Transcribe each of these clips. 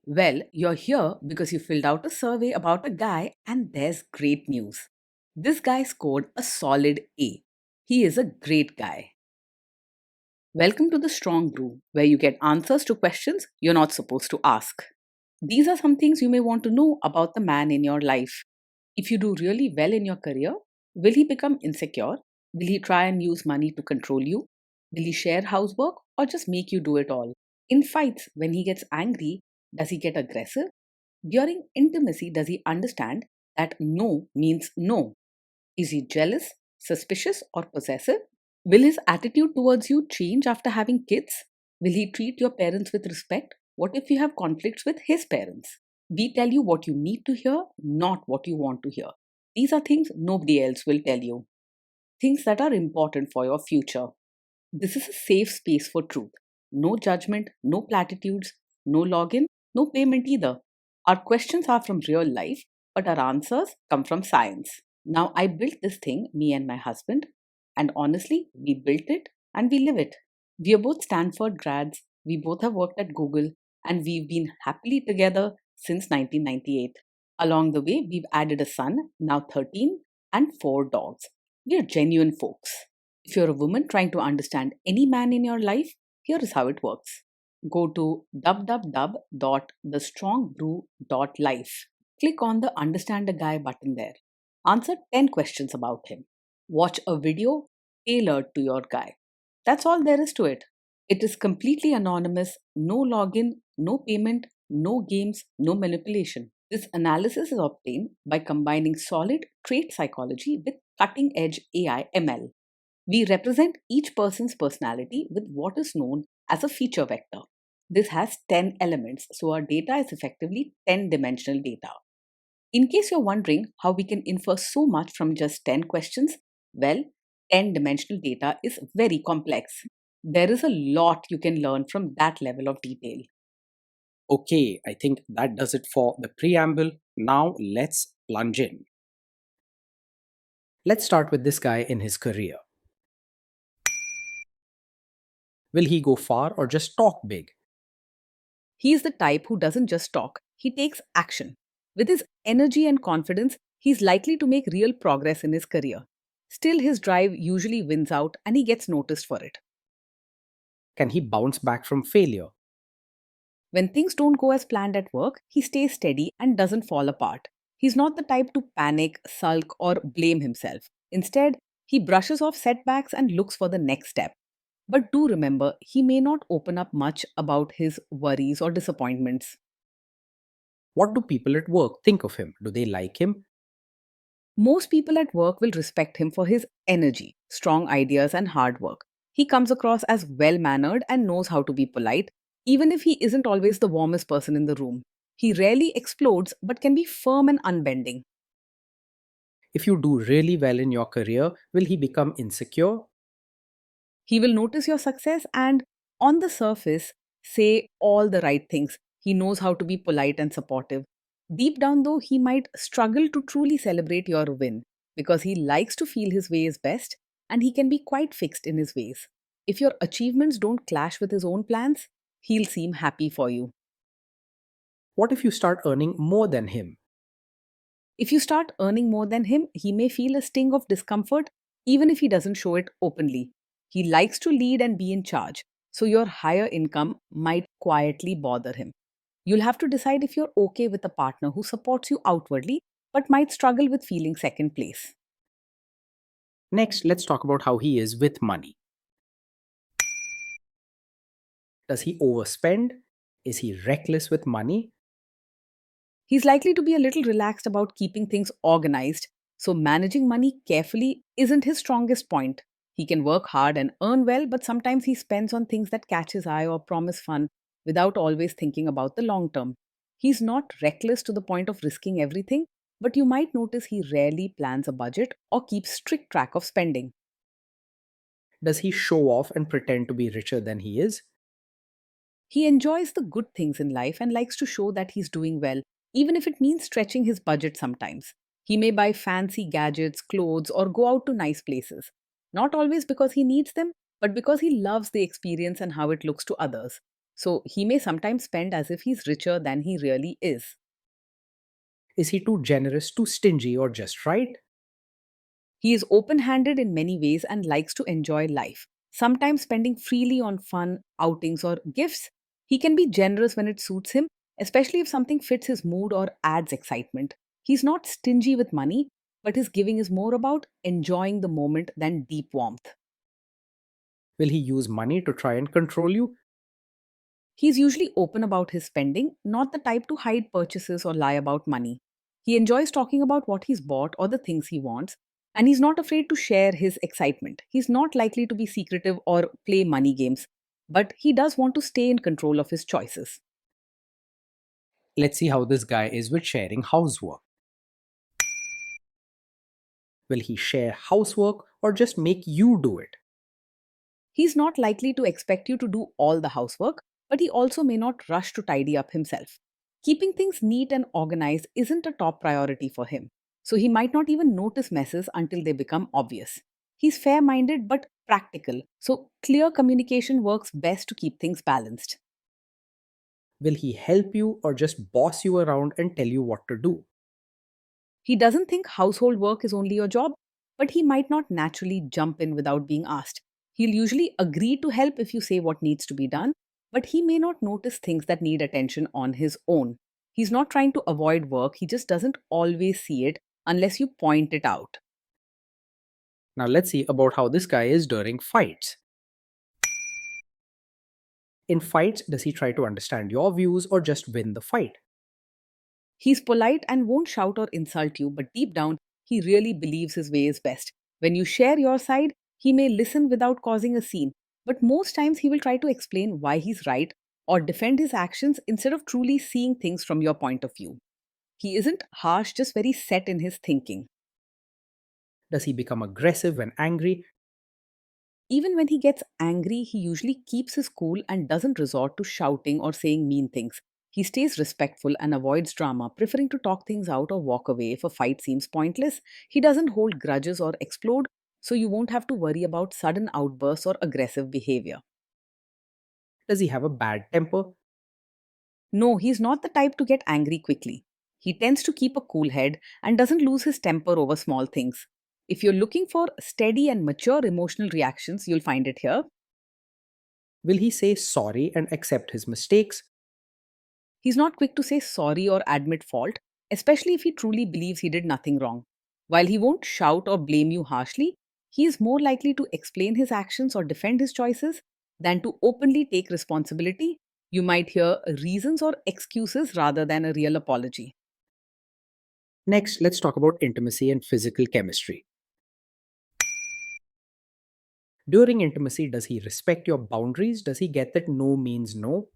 Well, you're here because you filled out a survey about a guy, and there's great news. This guy scored a solid A. He is a great guy. Welcome to the Strong Brew, where you get answers to questions you're not supposed to ask. These are some things you may want to know about the man in your life. If you do really well in your career, will he become insecure? Will he try and use money to control you? Will he share housework or just make you do it all? In fights, when he gets angry, does he get aggressive? During intimacy, does he understand that no means no? Is he jealous, suspicious, or possessive? Will his attitude towards you change after having kids? Will he treat your parents with respect? What if you have conflicts with his parents? We tell you what you need to hear, not what you want to hear. These are things nobody else will tell you, things that are important for your future. This is a safe space for truth. No judgment, no platitudes, no login, no payment either. Our questions are from real life, but our answers come from science. Now, I built this thing, me and my husband, and honestly, we built it and we live it. We are both Stanford grads, we both have worked at Google, and we've been happily together since 1998. Along the way, we've added a son, now 13, and four dogs. We are genuine folks. If you're a woman trying to understand any man in your life, here is how it works. Go to www.thestrongbrew.life. Click on the Understand a Guy button there. Answer 10 questions about him. Watch a video tailored to your guy. That's all there is to it. It is completely anonymous, no login, no payment, no games, no manipulation. This analysis is obtained by combining solid trait psychology with cutting edge AI ML. We represent each person's personality with what is known as a feature vector. This has 10 elements, so our data is effectively 10 dimensional data. In case you're wondering how we can infer so much from just 10 questions, well, 10 dimensional data is very complex. There is a lot you can learn from that level of detail. Okay, I think that does it for the preamble. Now let's plunge in. Let's start with this guy in his career. Will he go far or just talk big? He's the type who doesn't just talk, he takes action. With his energy and confidence, he's likely to make real progress in his career. Still, his drive usually wins out and he gets noticed for it. Can he bounce back from failure? When things don't go as planned at work, he stays steady and doesn't fall apart. He's not the type to panic, sulk, or blame himself. Instead, he brushes off setbacks and looks for the next step. But do remember, he may not open up much about his worries or disappointments. What do people at work think of him? Do they like him? Most people at work will respect him for his energy, strong ideas, and hard work. He comes across as well mannered and knows how to be polite, even if he isn't always the warmest person in the room. He rarely explodes but can be firm and unbending. If you do really well in your career, will he become insecure? He will notice your success and, on the surface, say all the right things. He knows how to be polite and supportive. Deep down, though, he might struggle to truly celebrate your win because he likes to feel his way is best and he can be quite fixed in his ways. If your achievements don't clash with his own plans, he'll seem happy for you. What if you start earning more than him? If you start earning more than him, he may feel a sting of discomfort even if he doesn't show it openly. He likes to lead and be in charge, so your higher income might quietly bother him. You'll have to decide if you're okay with a partner who supports you outwardly but might struggle with feeling second place. Next, let's talk about how he is with money. Does he overspend? Is he reckless with money? He's likely to be a little relaxed about keeping things organized, so managing money carefully isn't his strongest point. He can work hard and earn well, but sometimes he spends on things that catch his eye or promise fun without always thinking about the long term. He's not reckless to the point of risking everything, but you might notice he rarely plans a budget or keeps strict track of spending. Does he show off and pretend to be richer than he is? He enjoys the good things in life and likes to show that he's doing well, even if it means stretching his budget sometimes. He may buy fancy gadgets, clothes, or go out to nice places. Not always because he needs them, but because he loves the experience and how it looks to others. So he may sometimes spend as if he's richer than he really is. Is he too generous, too stingy, or just right? He is open handed in many ways and likes to enjoy life, sometimes spending freely on fun, outings, or gifts. He can be generous when it suits him, especially if something fits his mood or adds excitement. He's not stingy with money, but his giving is more about enjoying the moment than deep warmth. Will he use money to try and control you? He's usually open about his spending, not the type to hide purchases or lie about money. He enjoys talking about what he's bought or the things he wants, and he's not afraid to share his excitement. He's not likely to be secretive or play money games, but he does want to stay in control of his choices. Let's see how this guy is with sharing housework. Will he share housework or just make you do it? He's not likely to expect you to do all the housework, but he also may not rush to tidy up himself. Keeping things neat and organized isn't a top priority for him, so he might not even notice messes until they become obvious. He's fair minded but practical, so clear communication works best to keep things balanced. Will he help you or just boss you around and tell you what to do? He doesn't think household work is only your job, but he might not naturally jump in without being asked. He'll usually agree to help if you say what needs to be done, but he may not notice things that need attention on his own. He's not trying to avoid work, he just doesn't always see it unless you point it out. Now let's see about how this guy is during fights. In fights, does he try to understand your views or just win the fight? He's polite and won't shout or insult you, but deep down, he really believes his way is best. When you share your side, he may listen without causing a scene, but most times he will try to explain why he's right or defend his actions instead of truly seeing things from your point of view. He isn't harsh, just very set in his thinking. Does he become aggressive when angry? Even when he gets angry, he usually keeps his cool and doesn't resort to shouting or saying mean things. He stays respectful and avoids drama, preferring to talk things out or walk away if a fight seems pointless. He doesn't hold grudges or explode, so you won't have to worry about sudden outbursts or aggressive behavior. Does he have a bad temper? No, he's not the type to get angry quickly. He tends to keep a cool head and doesn't lose his temper over small things. If you're looking for steady and mature emotional reactions, you'll find it here. Will he say sorry and accept his mistakes? He's not quick to say sorry or admit fault, especially if he truly believes he did nothing wrong. While he won't shout or blame you harshly, he is more likely to explain his actions or defend his choices than to openly take responsibility. You might hear reasons or excuses rather than a real apology. Next, let's talk about intimacy and physical chemistry. During intimacy, does he respect your boundaries? Does he get that no means no?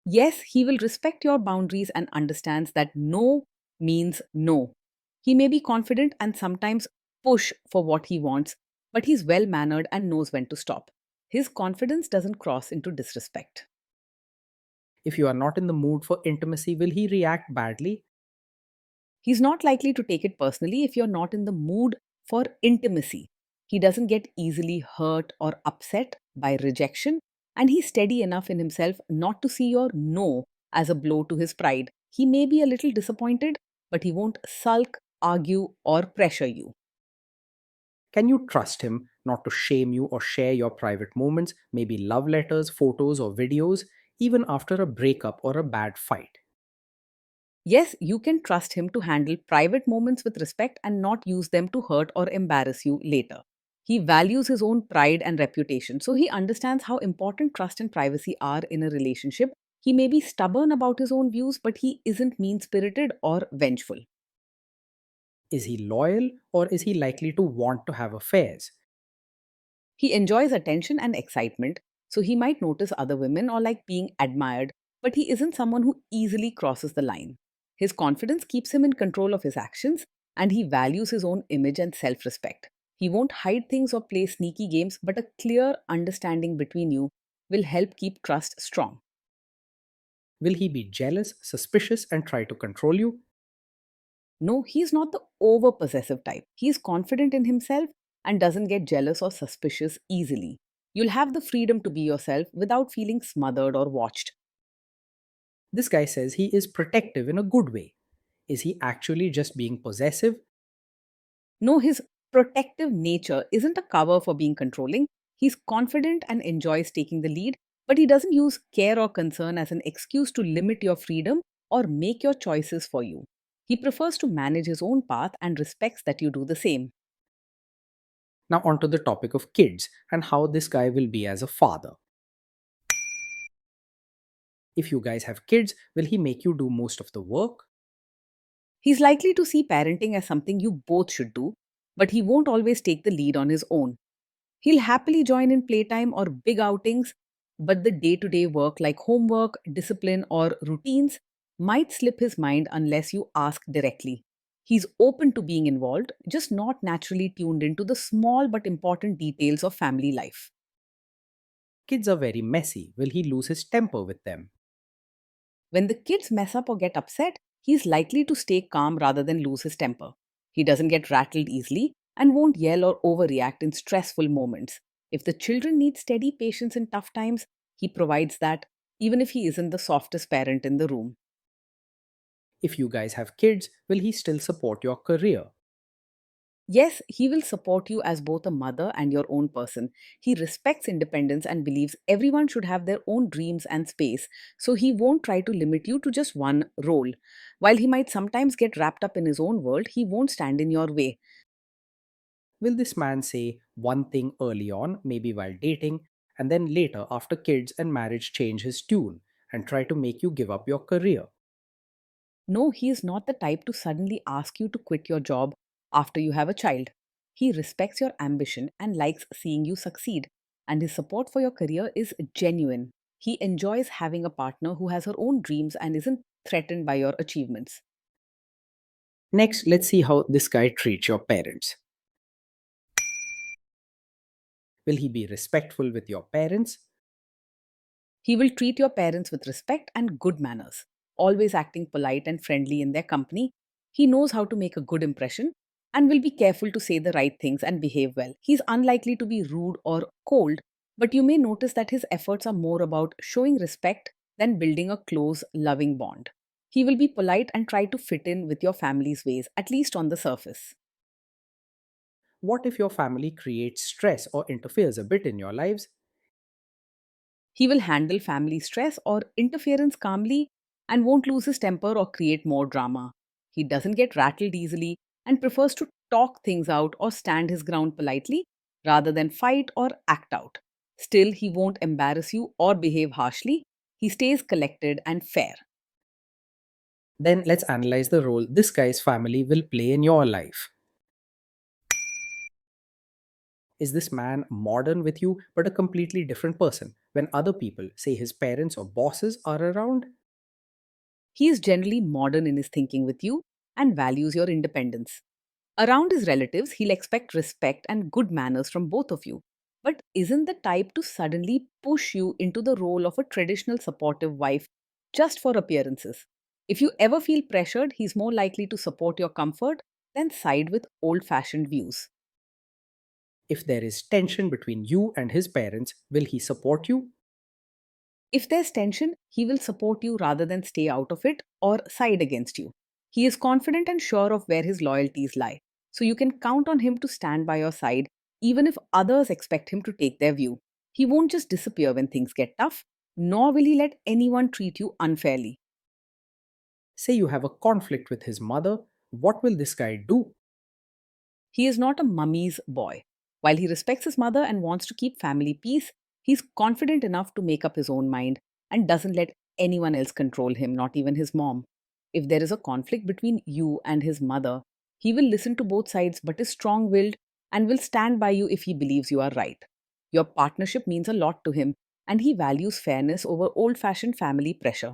Yes, he will respect your boundaries and understands that no means no. He may be confident and sometimes push for what he wants, but he's well mannered and knows when to stop. His confidence doesn't cross into disrespect. If you are not in the mood for intimacy, will he react badly? He's not likely to take it personally if you're not in the mood for intimacy. He doesn't get easily hurt or upset by rejection, and he's steady enough in himself not to see your no as a blow to his pride. He may be a little disappointed, but he won't sulk, argue, or pressure you. Can you trust him not to shame you or share your private moments, maybe love letters, photos, or videos, even after a breakup or a bad fight? Yes, you can trust him to handle private moments with respect and not use them to hurt or embarrass you later. He values his own pride and reputation, so he understands how important trust and privacy are in a relationship. He may be stubborn about his own views, but he isn't mean spirited or vengeful. Is he loyal or is he likely to want to have affairs? He enjoys attention and excitement, so he might notice other women or like being admired, but he isn't someone who easily crosses the line. His confidence keeps him in control of his actions, and he values his own image and self respect. He won't hide things or play sneaky games, but a clear understanding between you will help keep trust strong. Will he be jealous, suspicious, and try to control you? No, he's not the over possessive type. He is confident in himself and doesn't get jealous or suspicious easily. You'll have the freedom to be yourself without feeling smothered or watched. This guy says he is protective in a good way. Is he actually just being possessive? No, his protective nature isn't a cover for being controlling. He's confident and enjoys taking the lead, but he doesn't use care or concern as an excuse to limit your freedom or make your choices for you. He prefers to manage his own path and respects that you do the same. Now, onto the topic of kids and how this guy will be as a father. If you guys have kids, will he make you do most of the work? He's likely to see parenting as something you both should do, but he won't always take the lead on his own. He'll happily join in playtime or big outings, but the day to day work like homework, discipline, or routines might slip his mind unless you ask directly. He's open to being involved, just not naturally tuned into the small but important details of family life. Kids are very messy. Will he lose his temper with them? When the kids mess up or get upset, he's likely to stay calm rather than lose his temper. He doesn't get rattled easily and won't yell or overreact in stressful moments. If the children need steady patience in tough times, he provides that, even if he isn't the softest parent in the room. If you guys have kids, will he still support your career? Yes, he will support you as both a mother and your own person. He respects independence and believes everyone should have their own dreams and space, so he won't try to limit you to just one role. While he might sometimes get wrapped up in his own world, he won't stand in your way. Will this man say one thing early on, maybe while dating, and then later, after kids and marriage, change his tune and try to make you give up your career? No, he is not the type to suddenly ask you to quit your job after you have a child. He respects your ambition and likes seeing you succeed, and his support for your career is genuine. He enjoys having a partner who has her own dreams and isn't threatened by your achievements. Next, let's see how this guy treats your parents. Will he be respectful with your parents? He will treat your parents with respect and good manners, always acting polite and friendly in their company. He knows how to make a good impression and will be careful to say the right things and behave well. He's unlikely to be rude or cold, but you may notice that his efforts are more about showing respect than building a close, loving bond. He will be polite and try to fit in with your family's ways, at least on the surface. What if your family creates stress or interferes a bit in your lives? He will handle family stress or interference calmly and won't lose his temper or create more drama. He doesn't get rattled easily and prefers to talk things out or stand his ground politely rather than fight or act out. Still, he won't embarrass you or behave harshly. He stays collected and fair. Then let's analyze the role this guy's family will play in your life. Is this man modern with you but a completely different person when other people, say his parents or bosses, are around? He is generally modern in his thinking with you and values your independence. Around his relatives, he'll expect respect and good manners from both of you, but isn't the type to suddenly push you into the role of a traditional supportive wife just for appearances. If you ever feel pressured, he's more likely to support your comfort than side with old fashioned views. If there is tension between you and his parents, will he support you? If there's tension, he will support you rather than stay out of it or side against you. He is confident and sure of where his loyalties lie, so you can count on him to stand by your side even if others expect him to take their view. He won't just disappear when things get tough, nor will he let anyone treat you unfairly. Say you have a conflict with his mother, what will this guy do? He is not a mummy's boy. While he respects his mother and wants to keep family peace, he's confident enough to make up his own mind and doesn't let anyone else control him, not even his mom. If there is a conflict between you and his mother, he will listen to both sides but is strong willed and will stand by you if he believes you are right. Your partnership means a lot to him and he values fairness over old fashioned family pressure.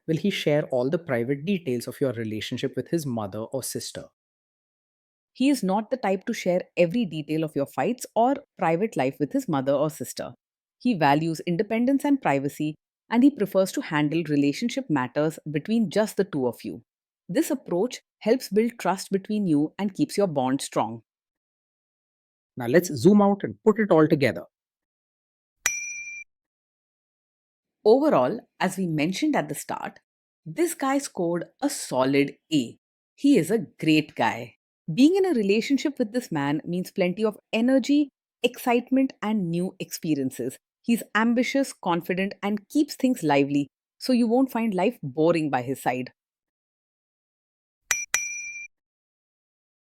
Will he share all the private details of your relationship with his mother or sister? He is not the type to share every detail of your fights or private life with his mother or sister. He values independence and privacy, and he prefers to handle relationship matters between just the two of you. This approach helps build trust between you and keeps your bond strong. Now let's zoom out and put it all together. Overall, as we mentioned at the start, this guy scored a solid A. He is a great guy. Being in a relationship with this man means plenty of energy, excitement, and new experiences. He's ambitious, confident, and keeps things lively, so you won't find life boring by his side.